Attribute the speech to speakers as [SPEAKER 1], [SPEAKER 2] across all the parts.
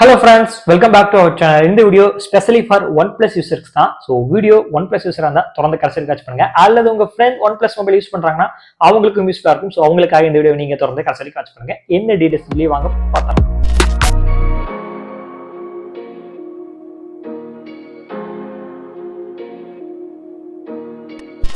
[SPEAKER 1] Hello friends, welcome back to our channel. In the video specially for OnePlus users தான். So video OnePlus user இருந்தா தொடர்ந்து கடைசி வரைக்கும் watch பண்ணுங்க. அல்லது உங்க friend OnePlus மொபைல் யூஸ் பண்றாங்கன்னா அவங்களுக்கும் யூஸ்ஃபுல்லா இருக்கும். So அவங்களுக்காக இந்த வீடியோ நீங்க தொடர்ந்து கடைசி வரைக்கும் வாட்ச் பண்ணுங்க. என்ன டீடைல்ஸ் சொல்லி வாங்க பார்த்தலாம்.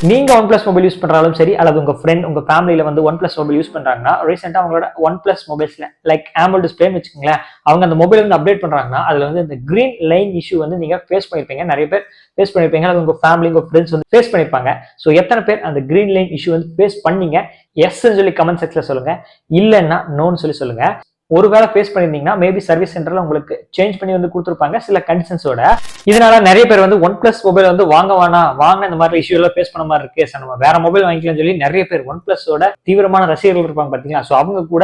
[SPEAKER 1] நீங்க OnePlus மொபைல் யூஸ் பண்றாலும் சரி அல்லது உங்க ஃப்ரெண்ட் உங்க ஃபேமிலியில வந்து OnePlus மொபைல் யூஸ் பண்றாங்கன்னா ரீசெண்டா அவங்களோட OnePlus மொபைல்ஸ்ல லைக் AMOLED டிஸ்பிளேன்னு வச்சுக்கோங்களேன், அவங்க அந்த மொபைல் வந்து அப்டேட் பண்றாங்கன்னா அதுல வந்து இந்த கிரீன் லைன் இஷ்யூ வந்து நீங்க ஃபேஸ் பண்ணிருப்பீங்க. நிறைய பேர் ஃபேஸ் பண்ணிருப்பீங்க, அல்லது உங்க ஃபேமிலி உங்க ஃப்ரெண்ட்ஸ் வந்து ஃபேஸ் பண்ணிருப்பாங்க. ஸோ எத்தனை பேர் அந்த கிரீன் லைன் இஷ்யூ வந்து ஃபேஸ் பண்ணீங்க? எஸ்ன்னு சொல்லி கமெண்ட் செக்ஷன்ல சொல்லுங்க, இல்லைன்னா நோன்னு சொல்லி சொல்லுங்க. ஒருவேளை ஃபேஸ் பண்ணிருந்தீங்கன்னா மேபி சர்வீஸ் சென்டர்ல உங்களுக்கு சேஞ்ச் பண்ணி வந்து கொடுத்துருப்பாங்க சில கண்டிஷன்ஸோட. இதனால நிறைய பேர் வந்து OnePlus மொபைல் வந்து வாங்க இந்த மாதிரி இஷ்யூ எல்லாம் ஃபேஸ் பண்ண மாதிரி இருக்கு, நம்ம வேற மொபைல் வாங்கிக்கலாம்னு சொல்லி நிறைய பேர் OnePlusோட தீவிரமான ரசிகர்கள் இருப்பாங்க பாத்தீங்களா. ஸோ அவங்க கூட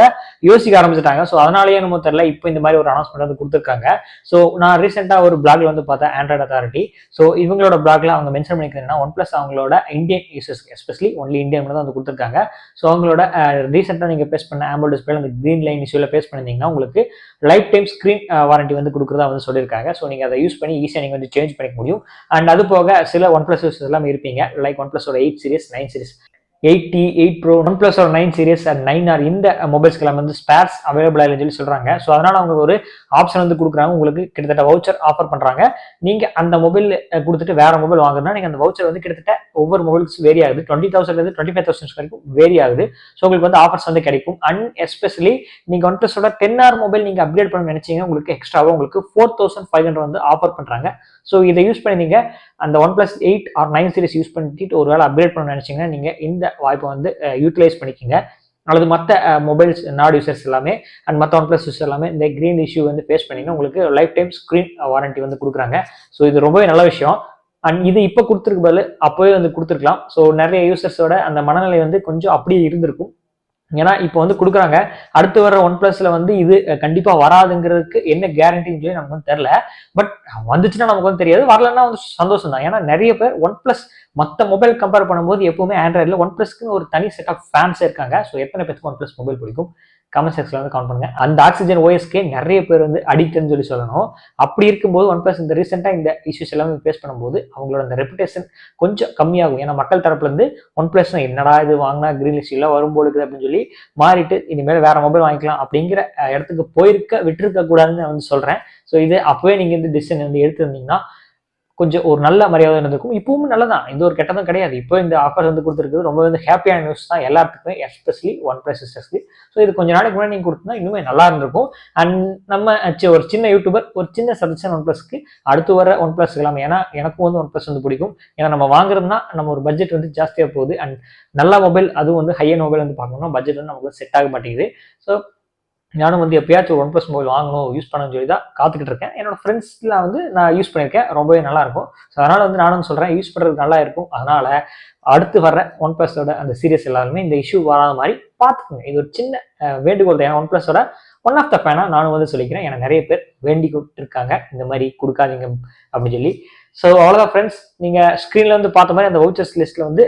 [SPEAKER 1] யோசிக்க ஆரம்பிச்சிட்டாங்க. ஸோ அதனாலேயே நம்ம தெரியல இப்போ இந்த மாதிரி ஒரு அனௌன்ஸ்மெண்ட் வந்து கொடுத்துருக்காங்க. ஸோ நான் ரீசெண்டா ஒரு பிளாக்ல வந்து பார்த்தேன், ஆண்ட்ராய்டு அத்தாரிட்டி. ஸோ இவங்களோட பிளாக்ல அவங்க மென்ஷன் பண்ணிக்கிறதுனா OnePlus அவங்களோட Indian users especially only Indian தான் வந்து கொடுத்துருக்காங்க. ஸோ அவங்களோட ரீசெண்டா நீங்க ஃபேஸ் பண்ண AMOLED டிஸ்பிளே அந்த கிரீன் லைன் இஷ்யூல ஃபேஸ் பண்ணிருந்தீங்கன்னா உங்களுக்கு லைஃப் டைம் ஸ்கிரீன் வாரண்டி வந்து கொடுக்குறதா வந்து சொல்லியிருக்காங்க. ஸோ நீங்க அதை யூஸ் பண்ணி ஈஸியாக நீங்க வந்து சேஞ்ச் பண்ணிக்க முடியும். அண்ட் அது போக சில OnePlus யூசர்ஸ் எல்லாம் இருப்பீங்க, லைக் OnePlusோட 8 சீரிஸ் 9 சீரிஸ் 8T 8 Pro OnePlusோட 9 சீரிஸ் அண்ட் 9R இந்த மொபைல்ஸ்க்கு எல்லாம் வந்து ஸ்பேர்ஸ் அவைலபிளா இல்லைன்னு சொல்லி சொல்றாங்க. ஸோ அதனால அவங்க ஒரு ஆப்ஷன் வந்து கொடுக்குறாங்க, உங்களுக்கு கிட்டத்தட்ட வவுச்சர் ஆஃபர் பண்றாங்க. நீங்க அந்த மொபைல் கொடுத்துட்டு வேற மொபைல் வாங்குறதுனா நீங்க அந்த வவுச்சர் வந்து கிட்டத்தட்ட ஒவ்வொரு மொபைல்ஸ் வேரி ஆகுது, 20,000 25,000 வரைக்கும் வேரி ஆகுது. ஸோ உங்களுக்கு வந்து ஆஃபர்ஸ் வந்து கிடைக்கும். அண்ட் எஸ்பெஷலி நீங்க OnePlusோட 10R மொபைல் நீங்க அப்கிரேட் பண்ண நினைச்சீங்கன்னா உங்களுக்கு எக்ஸ்ட்ராவா உங்களுக்கு 4,500 வந்து ஆஃபர் பண்றாங்க. ஸோ இதை யூஸ் பண்ணி நீங்க அந்த OnePlus 8 or 9 சீரிஸ் யூஸ் பண்ணிட்டு ஒருவேளை அப்கிரேட் பண்ண நினைச்சீங்கன்னா நீங்க இந்த வாய்ப்பை வந்து யூட்டிலைஸ் பண்ணிக்கோங்க. அல்லது மற்ற மொபைல்ஸ் நாட் யூசர்ஸ் எல்லாமே அண்ட் மற்ற OnePlus யூசர்ஸ் எல்லாமே இந்த கிரீன் இஷ்யூ வந்து ஃபேஸ் பண்ணீங்கன்னா உங்களுக்கு லைஃப் டைம் ஸ்கிரீன் வாரண்டி வந்து கொடுக்குறாங்க. ஸோ இது ரொம்பவே நல்ல விஷயம். அண்ட் இது இப்போ கொடுத்துருக்கு பதில் அப்போவே வந்து கொடுத்துருக்கலாம். ஸோ நிறைய யூசர்ஸோட அந்த மனநிலை வந்து கொஞ்சம் அப்படியே இருந்திருக்கும். ஏன்னா இப்போ வந்து கொடுக்குறாங்க, அடுத்து வர OnePlusல வந்து இது கண்டிப்பா வராதுங்கிறதுக்கு என்ன கேரண்டின்னு சொல்லி நமக்கு வந்து தெரியல. பட் வந்துச்சுன்னா நமக்கு வந்து தெரியாது, வரலன்னா வந்து சந்தோஷம் தான். ஏன்னா நிறைய பேர் OnePlus மற்ற மொபைல் கம்பேர் பண்ணும்போது எப்பவுமே ஆண்ட்ராய்டில் OnePlusக்கு ஒரு தனி செட் ஆஃப் ஃபேன்ஸ் இருக்காங்க. ஸோ எத்தனை பேருக்கு OnePlus மொபைல் பிடிக்கும் கமெண்ட் செக்ஷன்ல வந்து கமெண்ட் பண்ணுங்க. அந்த ஆக்சிஜன் ஓஎஸ்கே நிறைய பேர் வந்து அடிக்ட்னு சொல்லி சொல்லணும். அப்படி இருக்கும்போது OnePlus இந்த ரீசெண்டா இந்த இஷ்யூஸ் எல்லாமே ஃபேஸ் பண்ணும்போது அவங்களோட அந்த ரெப்புடேஷன் கொஞ்சம் கம்மியாகும். ஏன்னா மக்கள் தரப்புல இருந்து OnePlus என்னடா இது வாங்கினா கிரீன் இஷ்யூ எல்லாம் வரும்போது இருக்குது அப்படின்னு சொல்லி மாறிட்டு இனிமேல் வேற மொபைல் வாங்கிக்கலாம் அப்படிங்கிற இடத்துக்கு விட்டுருக்க கூடாதுன்னு நான் வந்து சொல்றேன். ஸோ இது அப்பவே நீங்க இந்த டிசிஷன் வந்து எடுத்திருந்தீங்கன்னா கொஞ்சம் ஒரு நல்ல மரியாதை இருந்திருக்கும். இப்பவும் நல்லதான், இது ஒரு கெட்டதும் கிடையாது. இப்போ இந்த ஆஃபர் வந்து கொடுத்துருக்கு ரொம்ப வந்து ஹாப்பியான நியூஸ் தான் எல்லாத்துக்குமே, எஸ்பெஷலி OnePlus யூசர்ஸ்க்கு. ஸோ இது கொஞ்சம் நாளைக்கு முன்னாடி நீங்க கொடுத்தா இன்னுமே நல்லா இருந்திருக்கும். அண்ட் நம்ம ஒரு சின்ன யூடியூபர் ஒரு சின்ன சஜஷன் OnePlusக்கு அடுத்து வர OnePlus எல்லாமே, ஏன்னா எனக்கும் வந்து OnePlus வந்து பிடிக்கும். ஏன்னா நம்ம வாங்குறதுனா நம்ம ஒரு பட்ஜெட் வந்து ஜாஸ்தியா போகுது. அண்ட் நல்ல மொபைல் அதுவும் வந்து ஹையர் மொபைல் வந்து பார்க்கணும்னா பட்ஜெட் வந்து நமக்கு செட் ஆக மாட்டேங்குது. ஸோ நானும் வந்து எப்பயாச்சும் ஒரு OnePlus மொபைல் வாங்கணும் யூஸ் பண்ணணும்னு சொல்லி தான் காத்துக்கிட்டு இருக்கேன். என்னோட ஃப்ரெண்ட்ஸ்லாம் வந்து நான் யூஸ் பண்ணியிருக்கேன், ரொம்பவே நல்லா இருக்கும். ஸோ அதனால வந்து நானும் சொல்றேன் யூஸ் பண்றதுக்கு நல்லா இருக்கும். அதனால அடுத்து வர்ற OnePlusோட அந்த சீரியஸ் எல்லாருமே இந்த இஷ்யூ வராத மாதிரி பார்த்துக்கோங்க. இது ஒரு சின்ன வேண்டுகோள் தான். ஏன்னா OnePlusோட ஒன் ஆஃப் த ஃபேனா நானும் வந்து சொல்லிக்கிறேன். ஏன்னா நிறைய பேர் வேண்டிக்கிட்டு இருக்காங்க இந்த மாதிரி கொடுக்காதீங்க அப்படின்னு சொல்லி. ஸோ அவ்வளோதான் ஃப்ரெண்ட்ஸ், நீங்க ஸ்க்ரீன்ல வந்து பார்த்த மாதிரி அந்த வவுச்சர்ஸ் லிஸ்ட்ல வந்து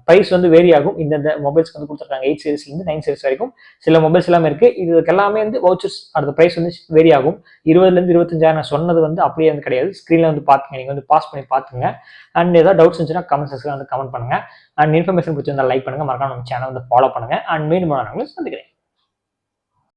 [SPEAKER 1] ப்ரைஸ் வந்து வேரி ஆகும். இந்த மொபைல்ஸ்க்கு வந்து கொடுத்துருக்காங்க 8 சீரிஸ்ல இருந்து 9 சீரிஸ் வரைக்கும் சில மொபைல்ஸ் எல்லாமே இருக்கு. இதுக்கு எல்லாமே வந்து வவுச்சர்ஸ் அடுத்த ப்ரைஸ் வந்து வேரி ஆகும். 20,000 to 25,000 சொன்னது வந்து அப்படியே வந்து கிடையாது. ஸ்க்ரீன்ல வந்து பாத்துங்க, நீங்க வந்து பாஸ் பண்ணி பாத்துங்க. அண்ட் ஏதாவது டவுட்ஸ் இருந்துச்சுன்னா கமெண்ட் செக்ஷன்ல வந்து கமெண்ட் பண்ணுங்க. அண்ட் இன்ஃபர்மேஷன் பிடிச்சிருந்தா லைக் பண்ணுங்க, மறக்காம நம்ம சேனல் வந்து ஃபாலோ பண்ணுங்க. அண்ட் மீண்டும் நான் உங்களை சந்திக்கிறேன்.